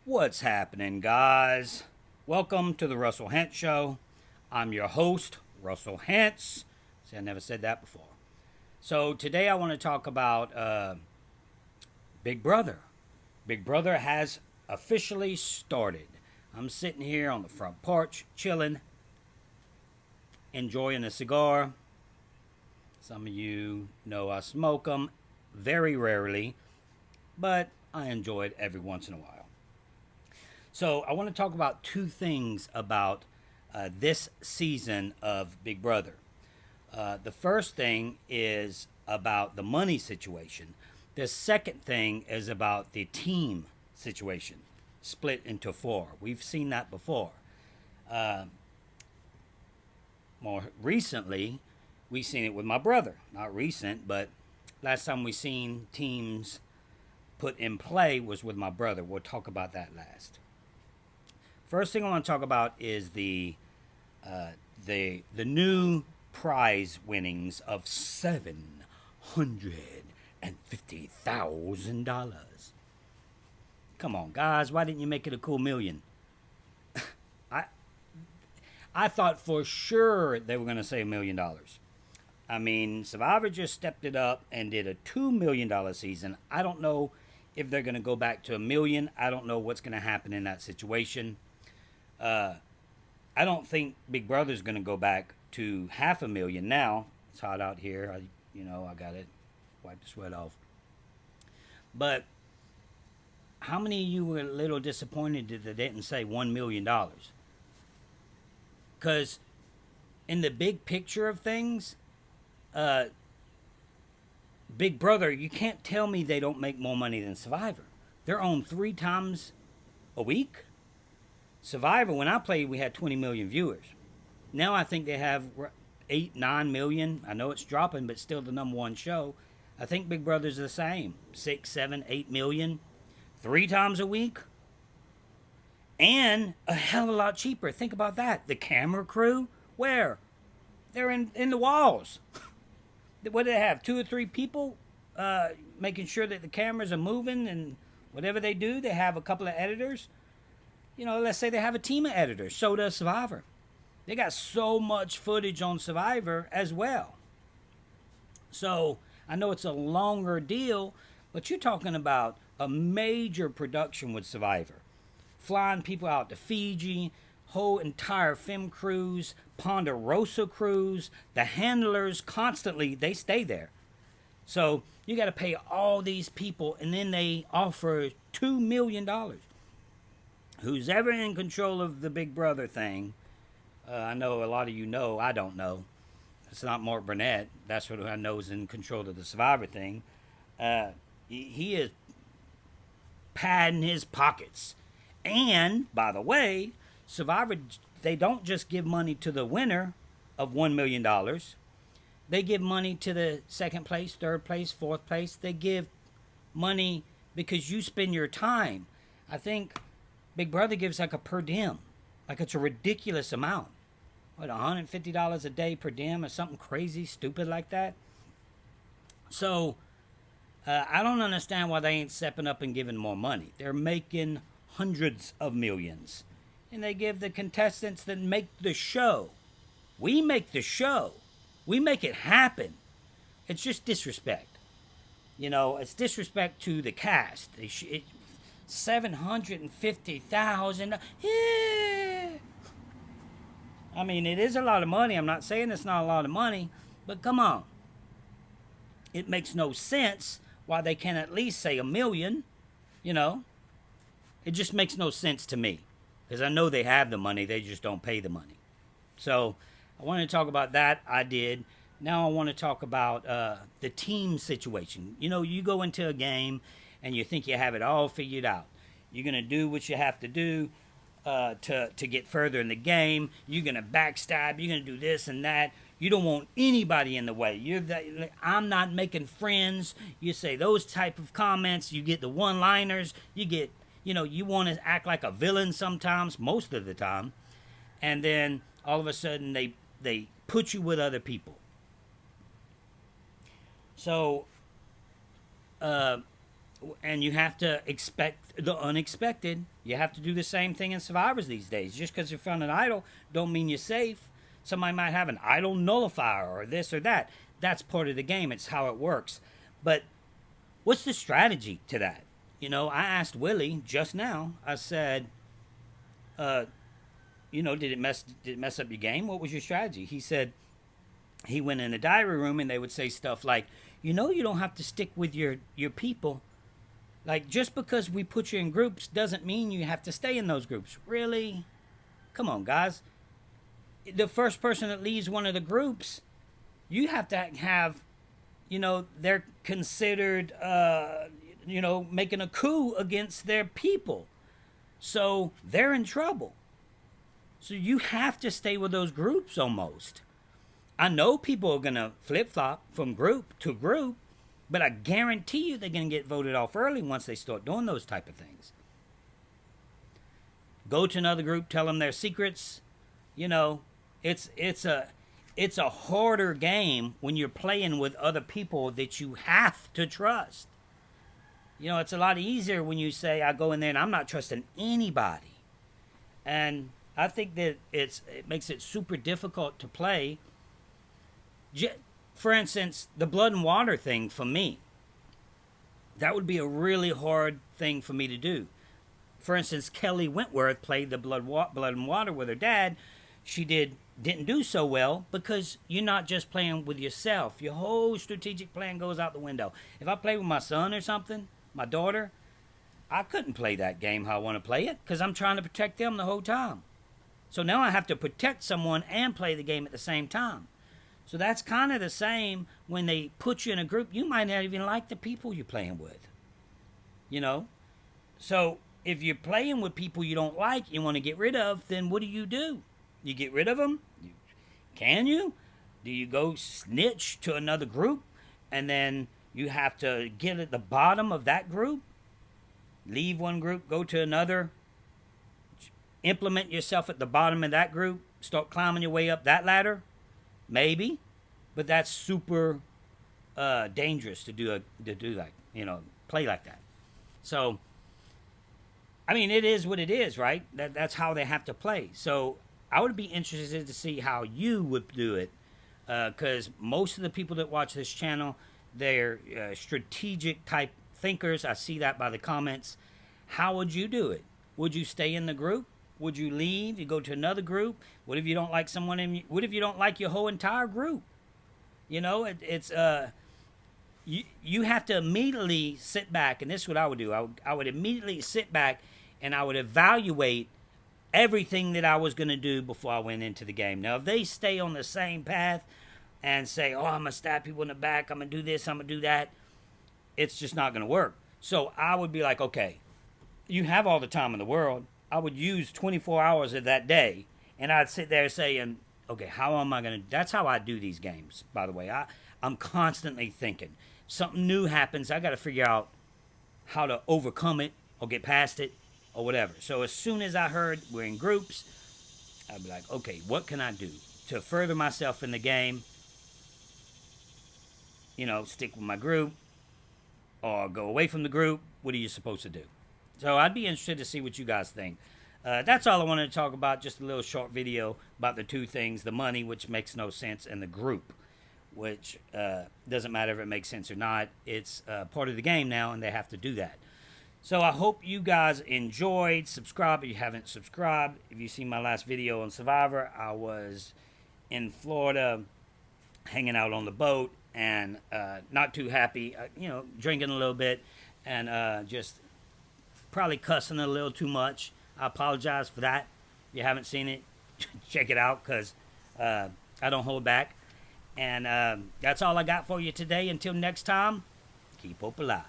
What's happening, guys? Welcome to the Russell Hantz Show. I'm your host, Russell Hantz. See, I never said that before. So, today I want to talk about Big Brother. Big Brother has officially started. I'm sitting here on the front porch, chilling, enjoying a cigar. Some of you know I smoke them very rarely, but I enjoy it every once in a while. So I want to talk about two things about this season of Big Brother. The first thing is about the money situation. The second thing is about the team situation, split into four. We've seen that before. More recently, we've seen it with my brother. Not recent, but last time we seen teams put in play was with my brother. We'll talk about that last. First thing I want to talk about is the new prize winnings of $750,000. Come on, guys, why didn't you make it a cool million? I I thought for sure they were going to say $1 million. I mean, Survivor just stepped it up and did a $2 million season. I don't know if they're going to go back to a million. I don't know what's going to happen in that situation. I don't think Big Brother's going to go back to 500,000 now. It's hot out here. I got it. Wipe the sweat off. But how many of you were a little disappointed that they didn't say $1 million? Because in the big picture of things, Big Brother, you can't tell me they don't make more money than Survivor. They're on 3 times a week. Survivor, when I played, we had 20 million viewers. Now I think they have 8, 9 million. I know it's dropping, but still the number one show. I think Big Brother's the same. 6, 7, 8 million. 3 times a week. And a hell of a lot cheaper. Think about that. The camera crew, where? They're in the walls. What do they have? 2 or 3 people making sure that the cameras are moving, and whatever they do, they have a couple of editors. Let's say they have a team of editors. So does Survivor. They got so much footage on Survivor as well. So I know it's a longer deal, but you're talking about a major production with Survivor. Flying people out to Fiji, whole entire film crews, Ponderosa crews, the handlers constantly, they stay there. So you got to pay all these people, and then they offer $2 million. Who's ever in control of the Big Brother thing, I know a lot of you know, I don't know. It's not Mark Burnett. That's what I know is in control of the Survivor thing. He is padding his pockets. And, by the way, Survivor, they don't just give money to the winner of $1 million. They give money to the second place, third place, fourth place. They give money because you spend your time. I think Big Brother gives like a per diem. Like it's a ridiculous amount. What, $150 a day per diem or something crazy, stupid like that? So, I don't understand why they ain't stepping up and giving more money. They're making hundreds of millions. And they give the contestants that make the show. We make the show. We make it happen. It's just disrespect. It's disrespect to the cast. $750,000. Yeah. I mean, it is a lot of money. I'm not saying it's not a lot of money, but come on. It makes no sense why they can at least say $1 million. It just makes no sense to me, because I know they have the money. They just don't pay the money. So I wanted to talk about that. I did. Now I want to talk about the team situation. You go into a game and you think you have it all figured out. You're going to do what you have to do to get further in the game. You're going to backstab. You're going to do this and that. You don't want anybody in the way. I'm not making friends. You say those type of comments. You get the one-liners. You get, you want to act like a villain sometimes, most of the time. And then all of a sudden they put you with other people. So And you have to expect the unexpected. You have to do the same thing in Survivors these days. Just because you found an idol don't mean you're safe. Somebody might have an idol nullifier or this or that. That's part of the game. It's how it works. But what's the strategy to that? You know, I asked Willie just now. I said, you know, did it mess up your game? What was your strategy? He said he went in a diary room and they would say stuff like, you know, you don't have to stick with your people. Like, just because we put you in groups doesn't mean you have to stay in those groups. Really? Come on, guys. The first person that leaves one of the groups, you have to have, you know, they're considered, you know, making a coup against their people. So they're in trouble. So you have to stay with those groups almost. I know people are going to flip-flop from group to group, but I guarantee you they're going to get voted off early once they start doing those type of things. Go to another group, tell them their secrets. You know, it's a harder game when you're playing with other people that you have to trust. You know, it's a lot easier when you say, I go in there and I'm not trusting anybody. And I think that it makes it super difficult to play. For instance, the blood and water thing for me, that would be a really hard thing for me to do. For instance, Kelly Wentworth played the blood and water with her dad. She didn't do so well because you're not just playing with yourself. Your whole strategic plan goes out the window. If I play with my son or something, my daughter, I couldn't play that game how I want to play it because I'm trying to protect them the whole time. So now I have to protect someone and play the game at the same time. So that's kind of the same when they put you in a group. You might not even like the people you're playing with. You know? So if you're playing with people you don't like, you want to get rid of, then what do? You get rid of them? Can you? Do you go snitch to another group and then you have to get at the bottom of that group? Leave one group, go to another, implement yourself at the bottom of that group, start climbing your way up that ladder? Maybe, but that's super dangerous to do that. You know, play like that. So, I mean, it is what it is, right? That's how they have to play. So, I would be interested to see how you would do it, because most of the people that watch this channel, they're strategic type thinkers. I see that by the comments. How would you do it? Would you stay in the group? Would you leave? You go to another group? What if you don't like someone what if you don't like your whole entire group? You know, you have to immediately sit back, and this is what I would do. I would immediately sit back and I would evaluate everything that I was going to do before I went into the game. Now, if they stay on the same path and say, oh, I'm going to stab people in the back, I'm going to do this, I'm going to do that, it's just not going to work. So I would be like, okay, you have all the time in the world. I would use 24 hours of that day, and I'd sit there saying, okay, how am I going to... That's how I do these games, by the way. I'm constantly thinking. Something new happens, I got to figure out how to overcome it or get past it or whatever. So as soon as I heard we're in groups, I'd be like, okay, what can I do to further myself in the game? You know, stick with my group or go away from the group. What are you supposed to do? So I'd be interested to see what you guys think. That's all I wanted to talk about. Just a little short video about the two things. The money, which makes no sense, and the group, which doesn't matter if it makes sense or not. It's part of the game now, and they have to do that. So I hope you guys enjoyed. Subscribe if you haven't subscribed. If you've seen my last video on Survivor, I was in Florida hanging out on the boat and not too happy, you know, drinking a little bit and just... probably cussing a little too much. I apologize for that. If you haven't seen it, check it out because I don't hold back. And that's all I got for you today. Until next time, keep hope alive.